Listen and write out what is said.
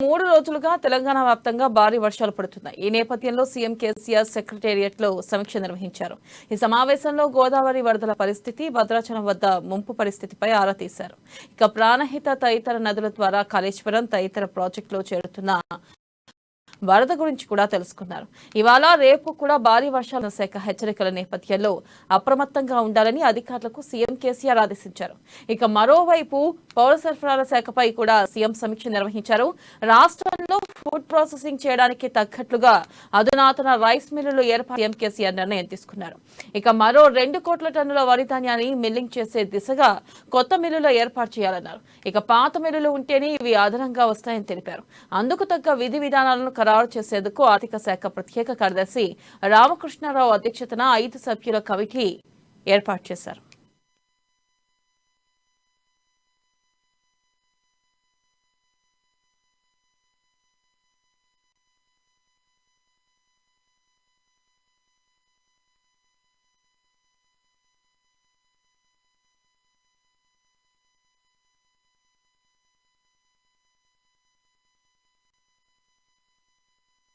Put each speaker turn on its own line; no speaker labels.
3 రోజులుగా తెలంగాణ వ్యాప్తంగా భారీ వర్షాలు పడుతున్నాయి. ఈ నేపథ్యంలో సీఎం కేసీఆర్ సెక్రటేరియట్లో సమీక్ష నిర్వహించారు. ఈ సమావేశంలో గోదావరి వరదల పరిస్థితి, భద్రాచలం వద్ద ముంపు పరిస్థితిపై ఆరా తీశారు. ఇక ప్రాణహిత తదితర నదుల ద్వారా కాళేశ్వరం తదితర ప్రాజెక్టులో చేరుతున్న వరద గురించి కూడా తెలుసుకున్నారు. ఇవాళ రేపు కూడా భారీ వర్షాల శాఖ హెచ్చరికల నేపథ్యంలో అప్రమత్తంగా ఉండాలని అధికారులకు సీఎం కేసీఆర్ ఆదేశించారు. ఇక మరోవైపు పౌర సరఫరాల శాఖపై కూడా సీఎం సమీక్ష నిర్వహించారు. రాష్ట్రంలో ఫుడ్ ప్రాసెసింగ్ చేయడానికి తగ్గట్లుగా అధునాతన రైస్ మిల్లులు ఏర్పాటు సీఎం కేసీఆర్ నిర్ణయం తీసుకున్నారు. ఇక మరో 2 కోట్ల టన్నుల వరి ధాన్యాన్ని మిల్లింగ్ చేసే దిశగా కొత్త మిల్లులు ఏర్పాటు చేయాలన్నారు. ఇక పాత మిల్లులు ఉంటేనే ఇవి అదనంగా వస్తాయని తెలిపారు. అందుకు తగ్గ విధి విధానాలను ఖరారు చేసేందుకు ఆర్థిక శాఖ ప్రత్యేక కార్యదర్శి రామకృష్ణారావు అధ్యక్షతన 5 సభ్యుల కమిటీ ఏర్పాటు చేశారు.